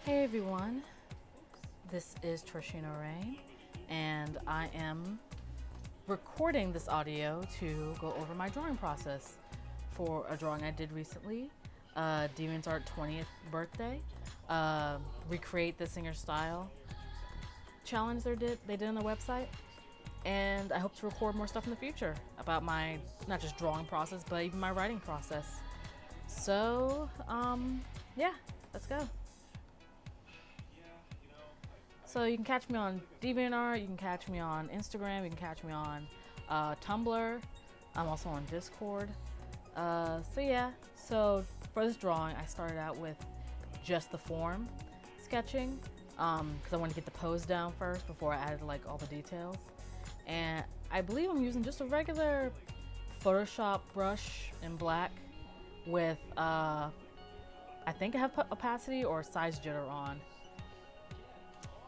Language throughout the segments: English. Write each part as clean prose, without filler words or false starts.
Hey everyone, this is Trishina Ray, and I am recording this audio to go over my drawing process for a drawing I did recently, Deviantart 20th birthday, recreate the singer style challenge they did on the website, and I hope to record more stuff in the future about my not just drawing process but even my writing process. So yeah, let's go. So you can catch me on Deviantart, you can catch me on Instagram, you can catch me on Tumblr. I'm also on Discord. So for this drawing, I started out with just the form sketching because I wanted to get the pose down first before I added like all the details. And I believe I'm using just a regular Photoshop brush in black with I think I have opacity or size jitter on.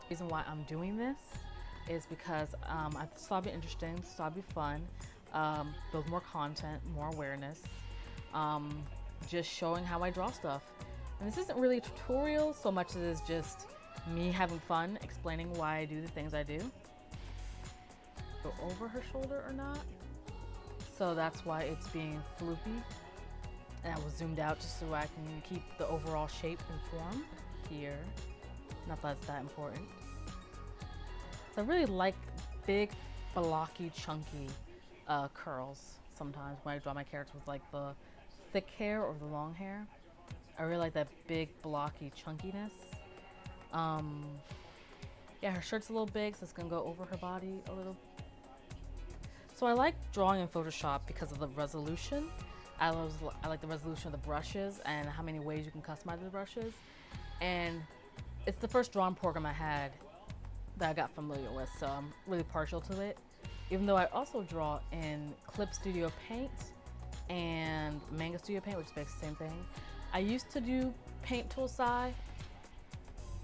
The reason why I'm doing this is because I thought it'd be interesting, thought it'd be fun, build more content, more awareness, just showing how I draw stuff. And this isn't really a tutorial so much as it is just me having fun, explaining why I do the things I do. Go over her shoulder or not. So that's why it's being floopy. And I was zoomed out just so I can keep the overall shape and form here. Not that it's that important. So I really like big, blocky, chunky curls sometimes when I draw my characters with like the thick hair or the long hair. I really like that big, blocky chunkiness. Yeah, her shirt's a little big, so it's gonna go over her body a little. So I like drawing in Photoshop because of the resolution. I like the resolution of the brushes and how many ways you can customize the brushes. And it's the first drawing program I had that I got familiar with, so I'm really partial to it. Even though I also draw in Clip Studio Paint and Manga Studio Paint, which is basically the same thing. I used to do Paint Tool Sci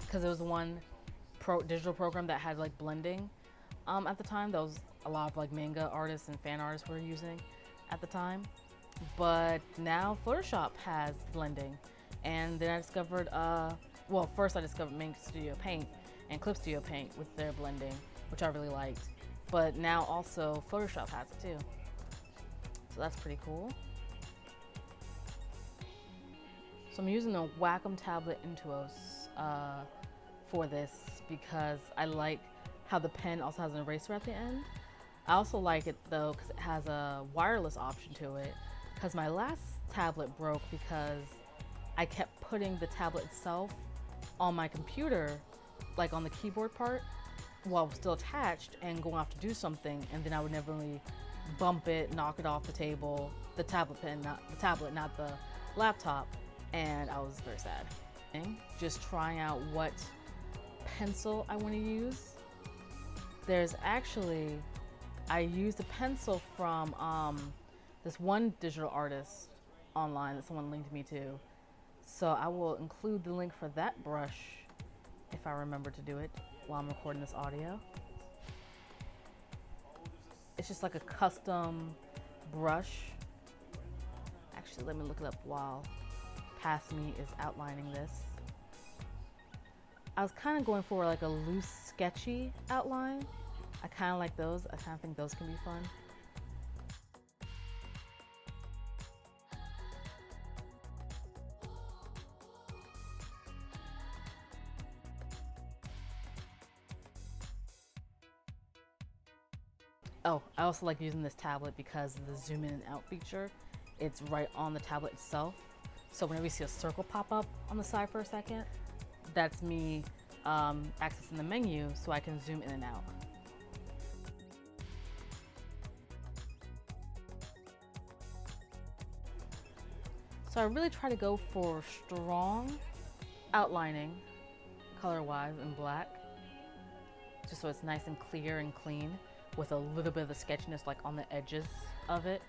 because it was one digital program that had like blending at the time. That was a lot of like manga artists and fan artists were using at the time. But now Photoshop has blending, and then I discovered well, first I discovered Manga Studio Paint and Clip Studio Paint with their blending, which I really liked. But now also Photoshop has it too. So that's pretty cool. So I'm using a Wacom tablet Intuos for this because I like how the pen also has an eraser at the end. I also like it though because it has a wireless option to it, because my last tablet broke because I kept putting the tablet itself on my computer, like on the keyboard part, while still attached and going off to do something, and then I would never really bump it, knock it off the table, the tablet, not the laptop, and I was very sad. Just trying out what pencil I want to use. There's actually, I used a pencil from this one digital artist online that someone linked me to. So I will include the link for that brush if I remember to do it while I'm recording this audio. It's just like a custom brush. Actually, let me look it up while past me is outlining this. I was kind of going for like a loose, sketchy outline. I kind of like those. I kind of think those can be fun. Oh, I also like using this tablet because of the zoom in and out feature. It's right on the tablet itself. So whenever you see a circle pop up on the side for a second, that's me accessing the menu so I can zoom in and out. So I really try to go for strong outlining, color-wise, in black, just so it's nice and clear and clean, with a little bit of the sketchiness like on the edges of it.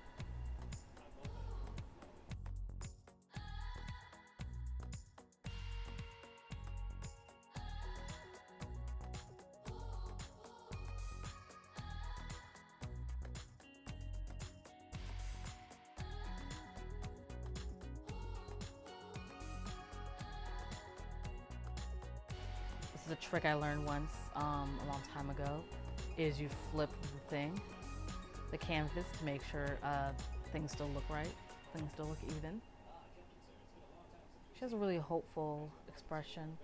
is a trick I learned once a long time ago, is you flip the canvas to make sure things still look right, things still look even. She has a really hopeful expression.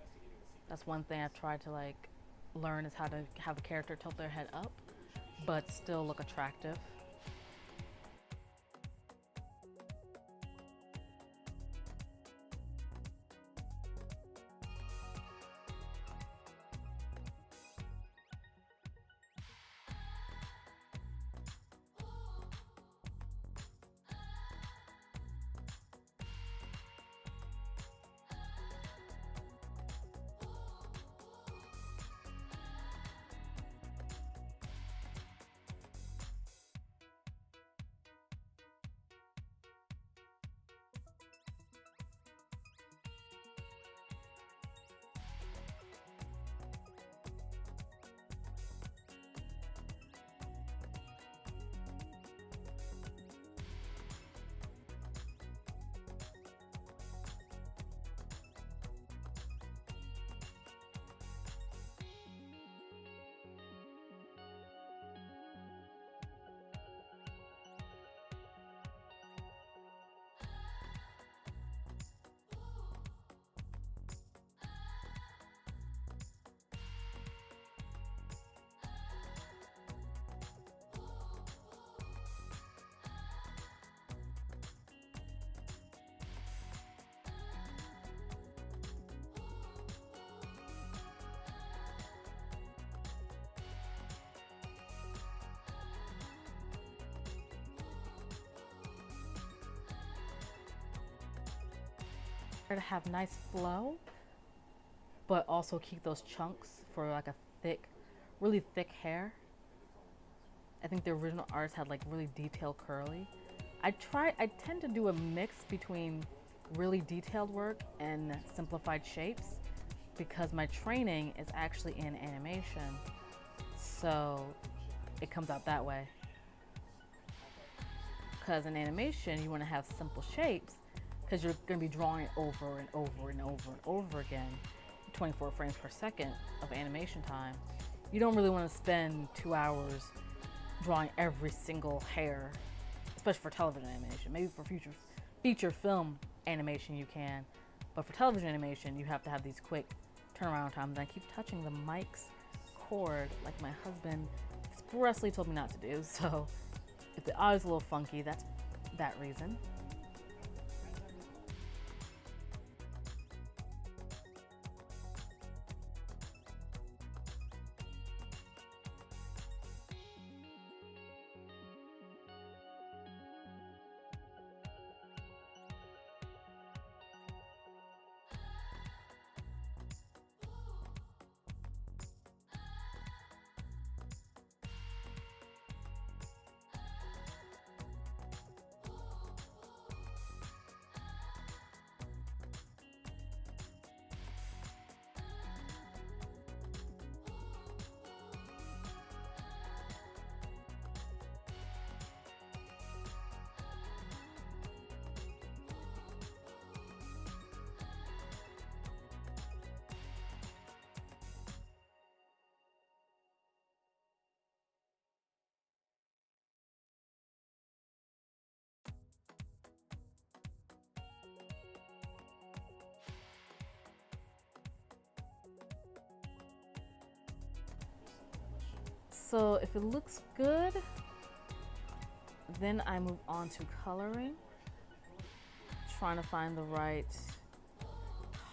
That's one thing I've tried to like learn, is how to have a character tilt their head up, but still look attractive. To have nice flow, but also keep those chunks for like a really thick hair. I think the original artist had like really detailed curly. I tend to do a mix between really detailed work and simplified shapes, because my training is actually in animation, so it comes out that way. Because in animation you want to have simple shapes, because you're going to be drawing it over and over and over and over again, 24 frames per second of animation time. You don't really want to spend 2 hours drawing every single hair, especially for television animation. Maybe for feature film animation you can, but for television animation you have to have these quick turnaround times. And I keep touching the mic's cord like my husband expressly told me not to do, so if the audio's a little funky, that's that reason. So if it looks good, then I move on to coloring, trying to find the right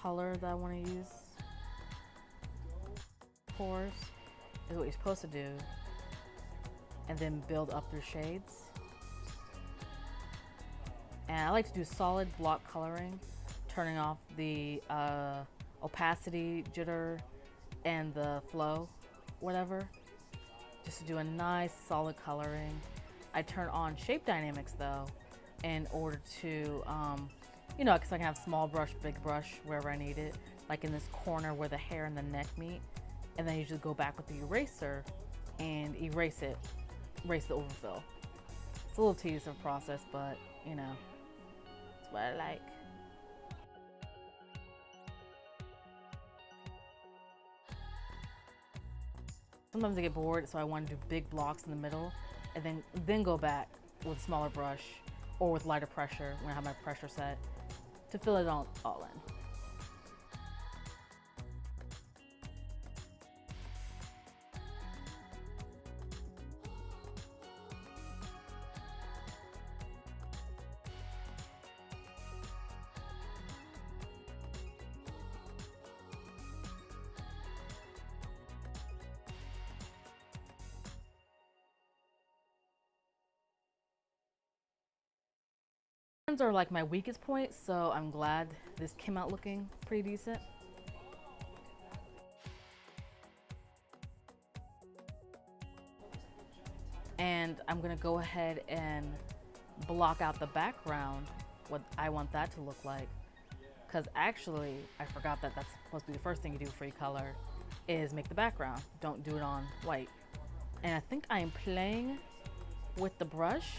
color that I want to use. Pores is what you're supposed to do, and then build up through shades. And I like to do solid block coloring, turning off the opacity, jitter, and the flow, whatever, just to do a nice solid coloring. I turn on shape dynamics though, in order to, you know, because I can have small brush, big brush, wherever I need it, like in this corner where the hair and the neck meet, and then you just go back with the eraser and erase the overfill. It's a little tedious of a process, but you know, it's what I like. sometimes I get bored, so I want to do big blocks in the middle, and then go back with a smaller brush or with lighter pressure when I have my pressure set to fill it all in. Are like my weakest point, so I'm glad this came out looking pretty decent. And I'm gonna go ahead and block out the background, what I want that to look like. Because actually, I forgot that that's supposed to be the first thing you do for your color, is make the background. Don't do it on white. And I think I am playing with the brush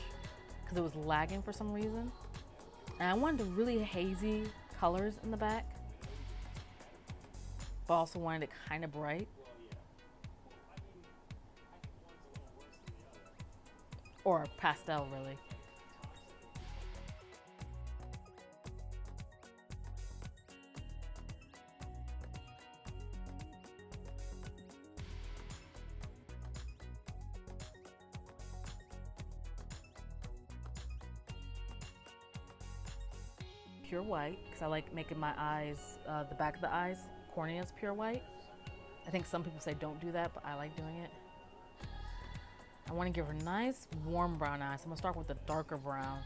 because it was lagging for some reason. And I wanted really hazy colors in the back, but also wanted it kind of bright. Or pastel, really. Pure white, because I like making my eyes, the back of the eyes, corneas pure white. I think some people say don't do that, but I like doing it. I want to give her nice warm brown eyes. I'm going to start with the darker brown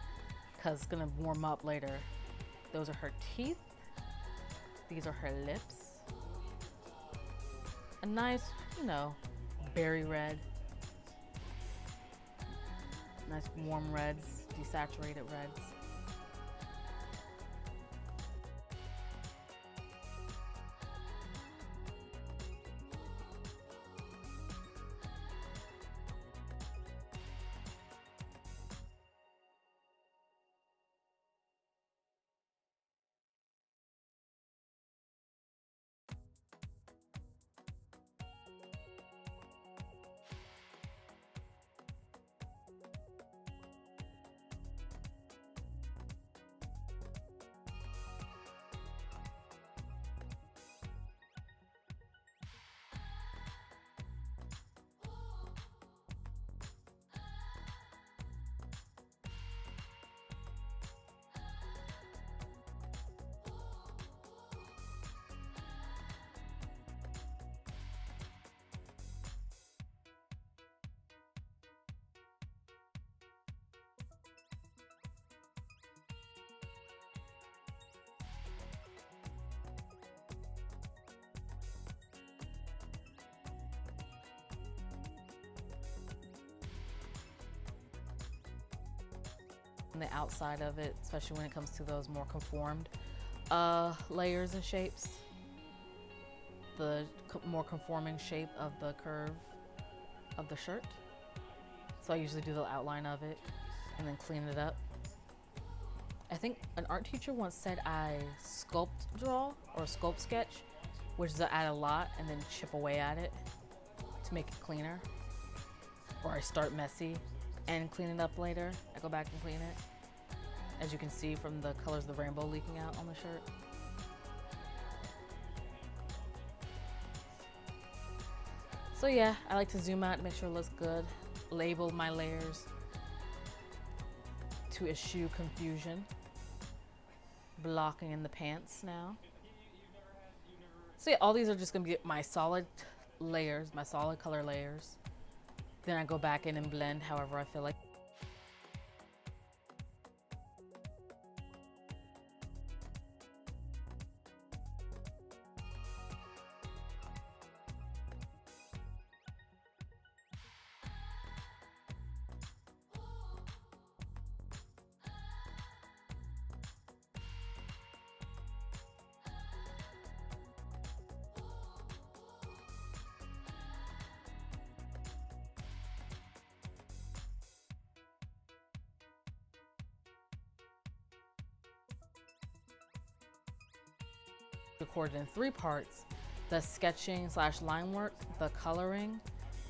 because it's going to warm up later. Those are her teeth. These are her lips. A nice, you know, berry red. Nice warm reds, desaturated reds. On the outside of it, especially when it comes to those more conformed layers and shapes, the more conforming shape of the curve of the shirt. So I usually do the outline of it and then clean it up. I think an art teacher once said I sculpt draw or sculpt sketch, which is I add a lot and then chip away at it to make it cleaner. Or I start messy and clean it up later. I go back and clean it. As you can see from the colors of the rainbow leaking out on the shirt. So yeah, I like to zoom out to make sure it looks good. Label my layers to eschew confusion. Blocking in the pants now. So yeah, all these are just gonna be my solid layers, my solid color layers. Then I go back in and blend however I feel like. Recorded in 3 parts: the sketching / line work, the coloring,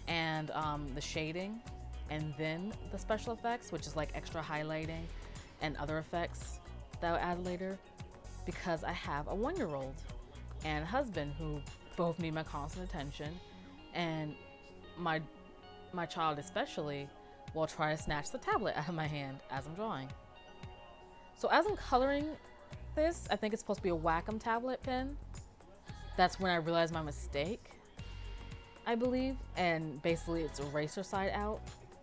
and the shading, and then the special effects, which is like extra highlighting and other effects that I'll add later, because I have a 1-year-old and a husband who both need my constant attention, and my child especially will try to snatch the tablet out of my hand as I'm drawing. So as I'm coloring this, I think it's supposed to be a Wacom tablet pen. That's when I realized my mistake, I believe, and basically it's eraser side out.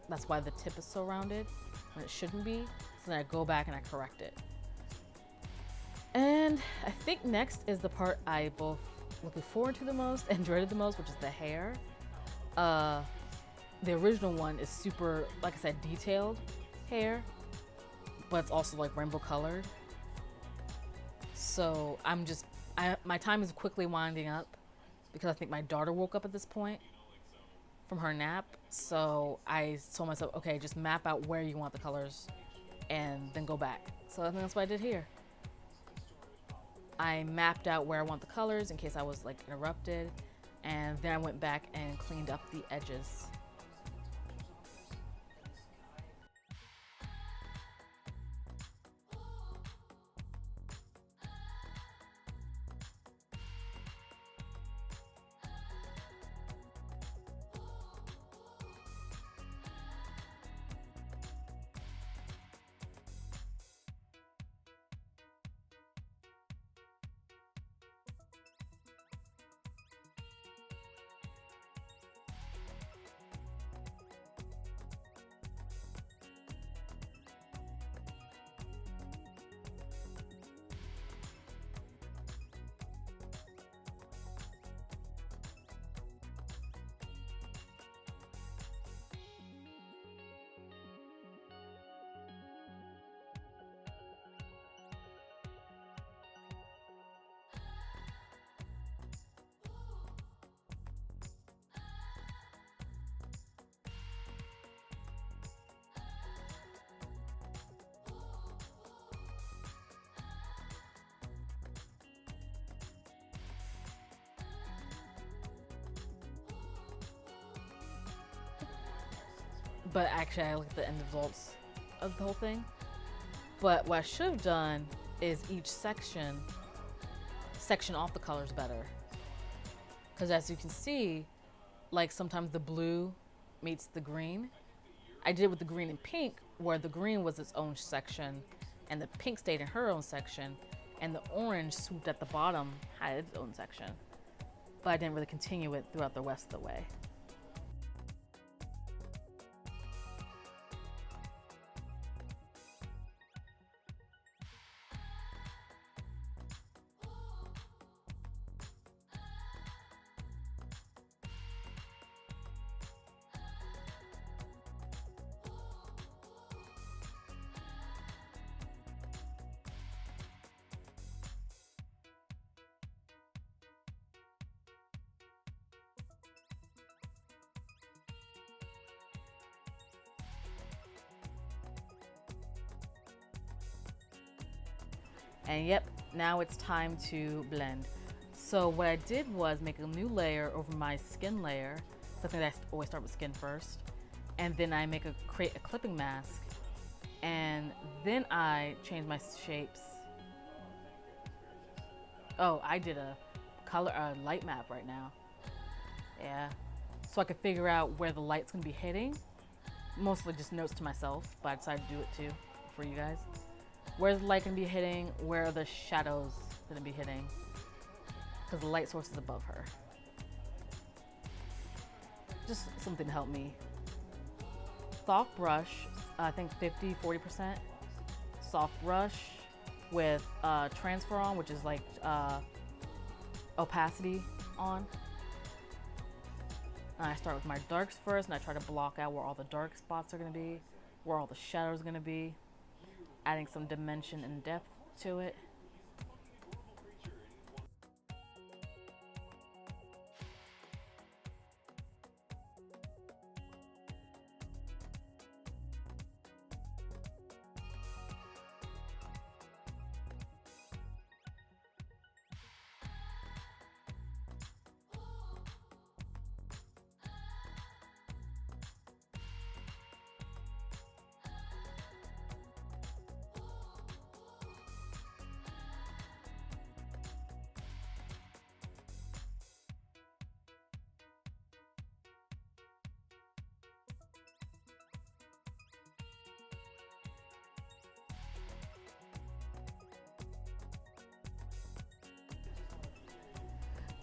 That's why the tip is so rounded when it shouldn't be. So then I go back and I correct it. And I think next is the part I both looking forward to the most and dreaded the most, which is the hair. The original one is super, like I said, detailed hair, but it's also like rainbow colored. So my time is quickly winding up because I think my daughter woke up at this point from her nap. So I told myself, okay, just map out where you want the colors and then go back. So I think that's what I did here. I mapped out where I want the colors in case I was like interrupted, and then I went back and cleaned up the edges. But actually I looked at the end results of the whole thing. But what I should have done is each section off the colors better. Because as you can see, like sometimes the blue meets the green. I did it with the green and pink, where the green was its own section and the pink stayed in her own section, and the orange swooped at the bottom had its own section. But I didn't really continue it throughout the rest of the way. And yep, now it's time to blend. So what I did was make a new layer over my skin layer. Something that I always start with skin first. And then I create a clipping mask. And then I change my shapes. Oh, I did a light map right now. Yeah. So I could figure out where the light's gonna be hitting. Mostly just notes to myself, but I decided to do it too for you guys. Where's the light gonna be hitting? Where are the shadows gonna be hitting? Because the light source is above her. Just something to help me. Soft brush, I think 50–40%. Soft brush with transfer on, which is like opacity on. And I start with my darks first, and I try to block out where all the dark spots are gonna be, where all the shadows are gonna be. Adding some dimension and depth to it.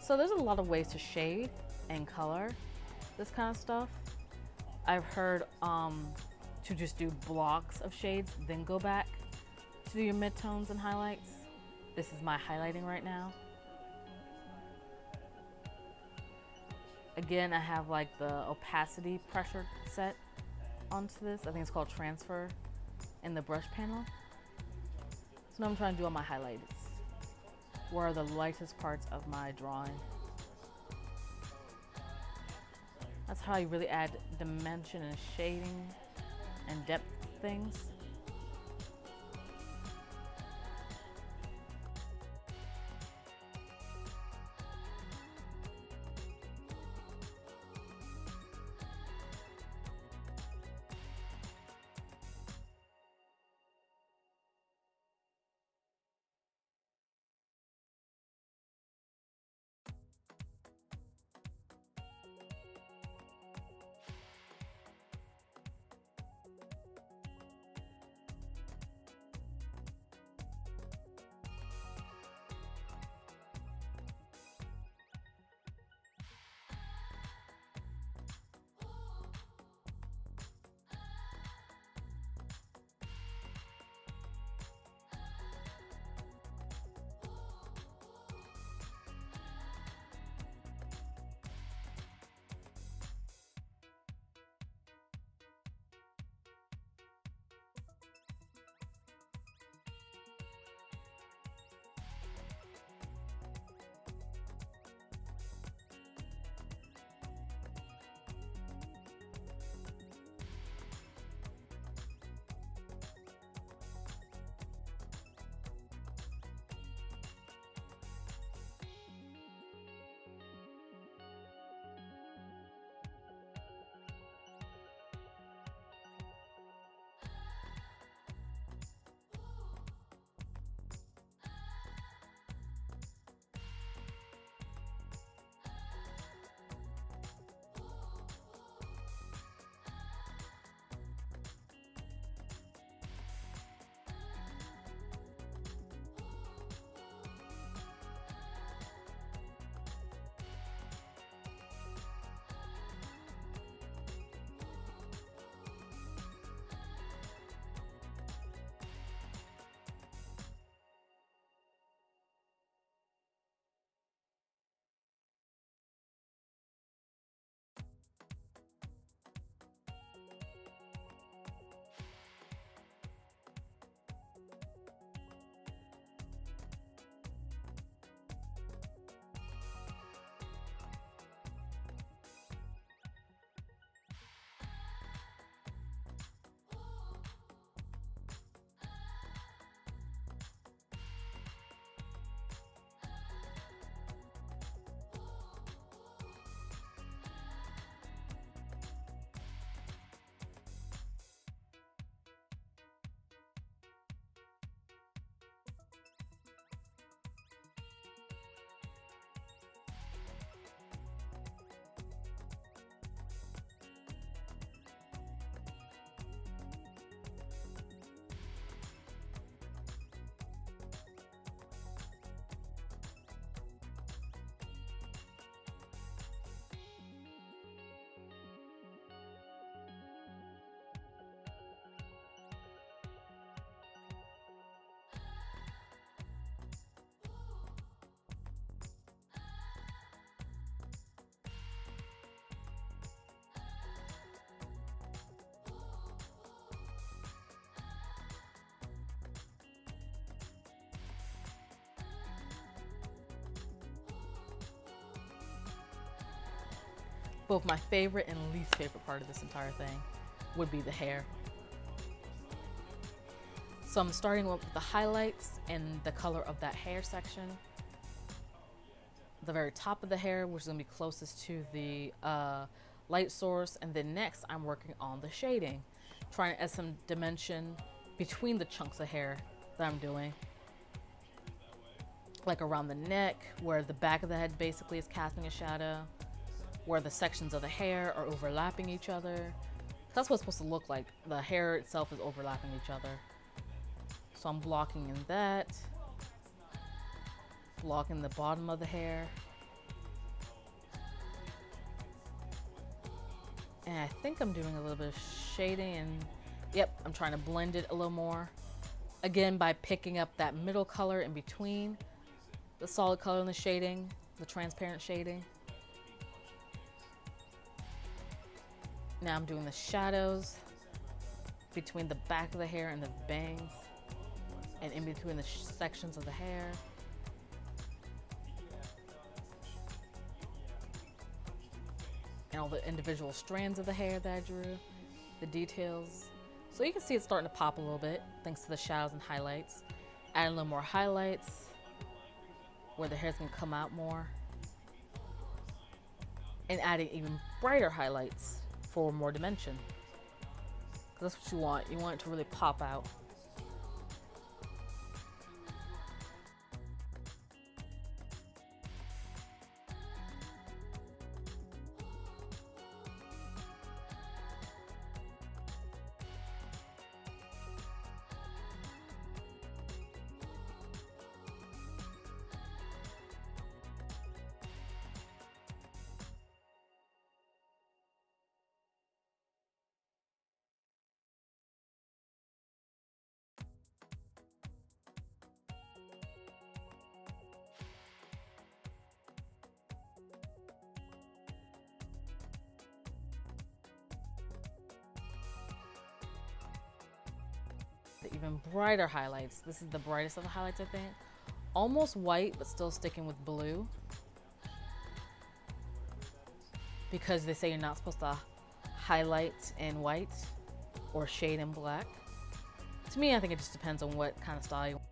So there's a lot of ways to shade and color this kind of stuff. I've heard to just do blocks of shades, then go back to do your midtones and highlights. This is my highlighting right now. Again, I have like the opacity pressure set onto this. I think it's called transfer in the brush panel. So now I'm trying to do all my highlights. Where are the lightest parts of my drawing? That's how you really add dimension and shading and depth things. Both my favorite and least favorite part of this entire thing would be the hair. So I'm starting with the highlights and the color of that hair section. The very top of the hair, which is gonna be closest to the light source. And then next I'm working on the shading, trying to add some dimension between the chunks of hair that I'm doing. Like around the neck, where the back of the head basically is casting a shadow, where the sections of the hair are overlapping each other. That's what it's supposed to look like. The hair itself is overlapping each other. So I'm blocking in that, blocking the bottom of the hair. And I think I'm doing a little bit of shading, and yep, I'm trying to blend it a little more. Again, by picking up that middle color in between the solid color and the shading, the transparent shading. Now I'm doing the shadows between the back of the hair and the bangs, and in between the sections of the hair. And all the individual strands of the hair that I drew, the details. So you can see it's starting to pop a little bit thanks to the shadows and highlights. Add a little more highlights where the hair's gonna come out more. And adding even brighter highlights for more dimension. That's what you want. You want it to really pop out. The even brighter highlights. This is the brightest of the highlights, I think. Almost white, but still sticking with blue. Because they say you're not supposed to highlight in white or shade in black. To me, I think it just depends on what kind of style you want.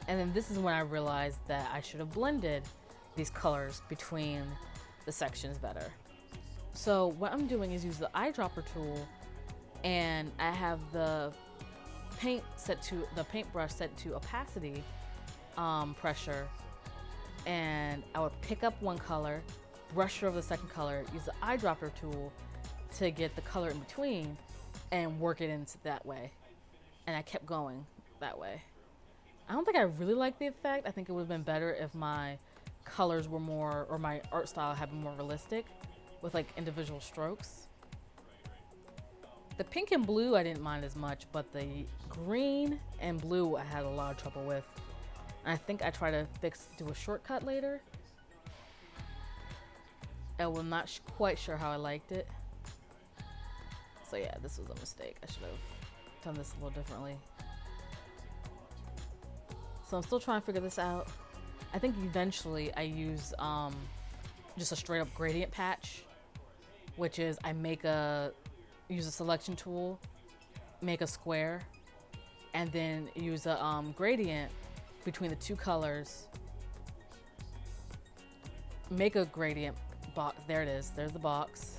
And then this is when I realized that I should have blended these colors between the sections better. So what I'm doing is use the eyedropper tool, and I have the paintbrush set to opacity pressure, and I would pick up one color, brush over the second color, use the eyedropper tool to get the color in between and work it into that way. And I kept going that way. I don't think I really like the effect. I think it would have been better if my colors were more, or my art style had been more realistic with like individual strokes. The pink and blue I didn't mind as much, but the green and blue I had a lot of trouble with. And I think I tried to do a shortcut later. I'm not quite sure how I liked it. So yeah, this was a mistake. I should have done this a little differently. So I'm still trying to figure this out. I think eventually I use just a straight up gradient patch, which is I use a selection tool, make a square, and then use a gradient between the two colors, make a gradient box. There it is, there's the box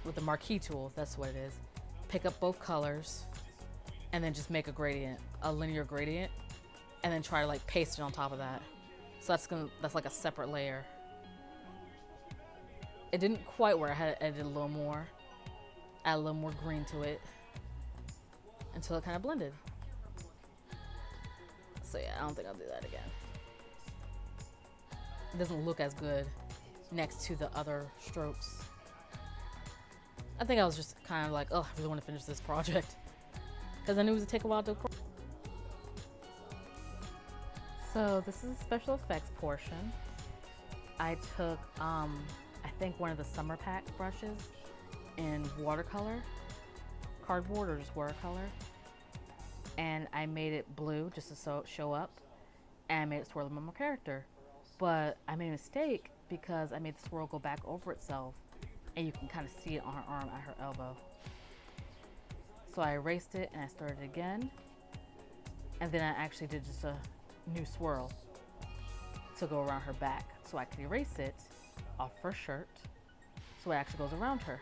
with the marquee tool, that's what it is. Pick up both colors and then just make a gradient, a linear gradient, and then try to like paste it on top of that. So that's like a separate layer. It didn't quite work. I had to edit a little more, add a little more green to it until it kind of blended. So yeah, I don't think I'll do that again. It doesn't look as good next to the other strokes. I think I was just kind of like, oh, I really want to finish this project because I knew it was gonna take a while to. So this is a special effects portion. I took, I think one of the summer pack brushes in watercolor, cardboard or just watercolor, and I made it blue just to show up, and I made it swirl with my character. But I made a mistake because I made the swirl go back over itself, and you can kind of see it on her arm at her elbow. So I erased it and I started again. And then I actually did just a new swirl to go around her back. So I could erase it off her shirt. So it actually goes around her.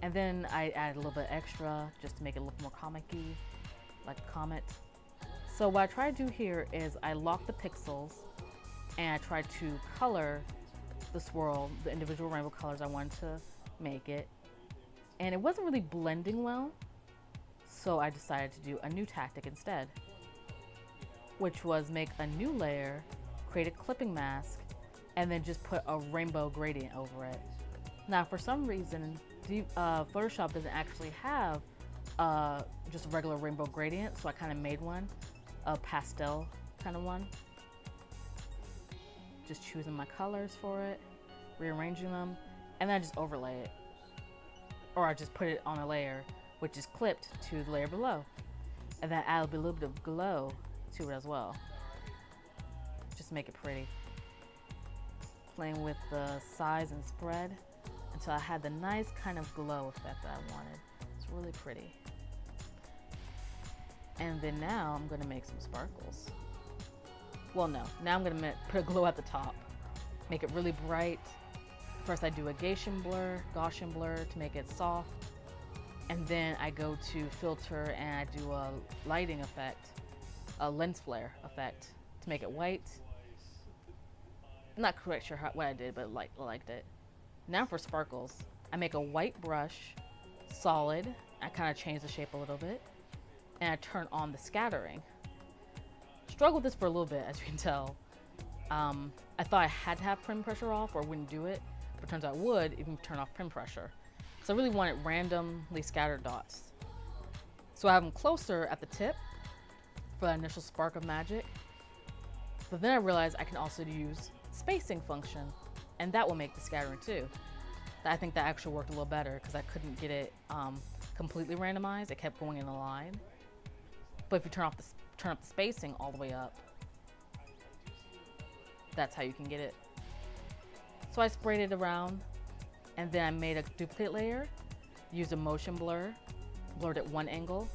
And then I added a little bit extra just to make it look more comic-y, like a comet. So what I try to do here is I lock the pixels and I try to color the swirl, the individual rainbow colors I wanted to make it. And it wasn't really blending well, so I decided to do a new tactic instead, which was make a new layer, create a clipping mask, and then just put a rainbow gradient over it. Now, for some reason, Photoshop doesn't actually have just a regular rainbow gradient, so I kind of made one, a pastel kind of one. Just choosing my colors for it, rearranging them, and then I just overlay it. Or I just put it on a layer, which is clipped to the layer below. And then add a little bit of glow to it as well. Just make it pretty. Playing with the size and spread until I had the nice kind of glow effect that I wanted. It's really pretty. And then now I'm gonna make some sparkles. Well, no, now I'm gonna put a glow at the top. Make it really bright. First I do a Gaussian blur to make it soft. And then I go to filter and I do a lighting effect, a lens flare effect to make it white. I'm not quite sure what I did, but I liked it. Now for sparkles, I make a white brush, solid. I kind of change the shape a little bit. And I turn on the scattering. Struggled with this for a little bit, as you can tell. I thought I had to have pin pressure off or I wouldn't do it. But it turns out I would even turn off pin pressure. So I really wanted randomly scattered dots. So I have them closer at the tip for that initial spark of magic. But then I realized I can also use spacing function, and that will make the scattering too. I think that actually worked a little better because I couldn't get it completely randomized. It kept going in a line. But if you turn up the spacing all the way up, that's how you can get it. So I sprayed it around, and then I made a duplicate layer, used a motion blur, blurred at one angle,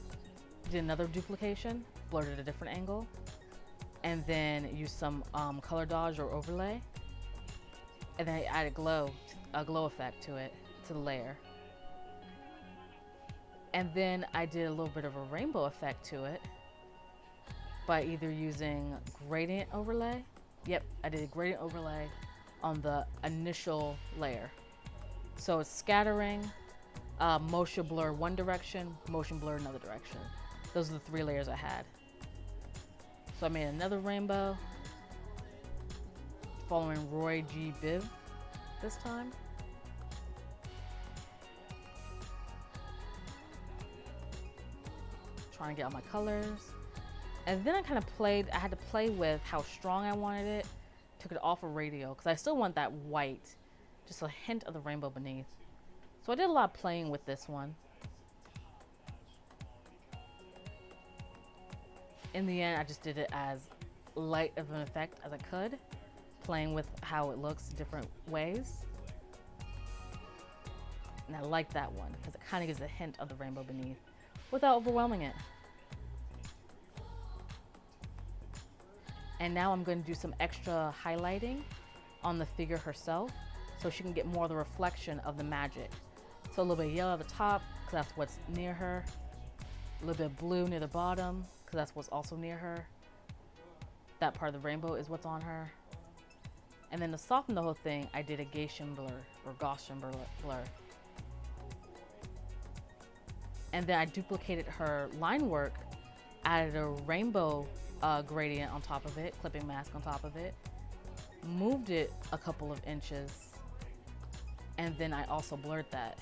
did another duplication, blurred at a different angle, and then used some color dodge or overlay, and then I added a glow effect to it, to the layer. And then I did a little bit of a rainbow effect to it by either using gradient overlay. Yep, I did a gradient overlay on the initial layer. So it's scattering, motion blur one direction, motion blur another direction. Those are the three layers I had. So I made another rainbow, following Roy G. Biv this time. Trying to get all my colors. And then I had to play with how strong I wanted it. Took it off of radio, because I still want that white, just a hint of the rainbow beneath. So I did a lot of playing with this one. In the end, I just did it as light of an effect as I could, playing with how it looks different ways. And I like that one, because it kind of gives a hint of the rainbow beneath, without overwhelming it. And now I'm going to do some extra highlighting on the figure herself so she can get more of the reflection of the magic. So a little bit of yellow at the top, because that's what's near her. A little bit of blue near the bottom, because that's what's also near her. That part of the rainbow is what's on her. And then to soften the whole thing, I did a Gaussian blur. And then I duplicated her line work, added a rainbow gradient on top of it, clipping mask on top of it, moved it a couple of inches, and then I also blurred that.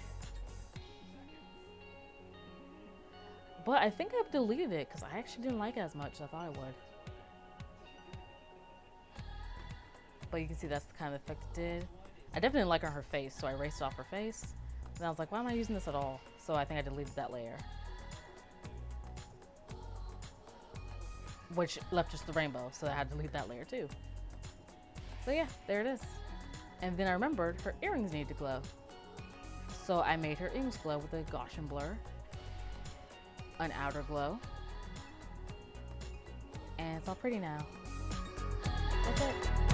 But I think I've deleted it because I actually didn't like it as much as I thought I would. But you can see that's the kind of effect it did. I definitely didn't like it on her face, so I erased it off her face. And I was like, why am I using this at all? So I think I deleted that layer, which left just the rainbow, so I had to delete that layer too. So yeah, there it is. And then I remembered her earrings need to glow. So I made her Ings glow with a Gaussian blur, an outer glow, and it's all pretty now. That's it.